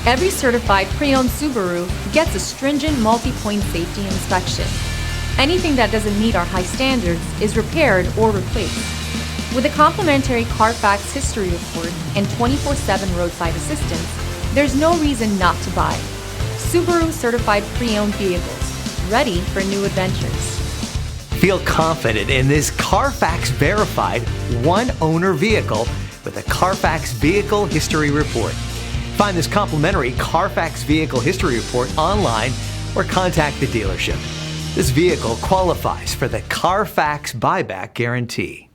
Every certified pre-owned Subaru gets a stringent multi-point safety inspection. Anything that doesn't meet our high standards is repaired or replaced. With a complimentary Carfax history report and 24/7 roadside assistance, there's no reason not to buy. Subaru certified pre-owned vehicles, ready for new adventures. Feel confident in this Carfax verified one-owner vehicle with a Carfax Vehicle History Report. Find this complimentary Carfax Vehicle History Report online or contact the dealership. This vehicle qualifies for the Carfax Buyback Guarantee.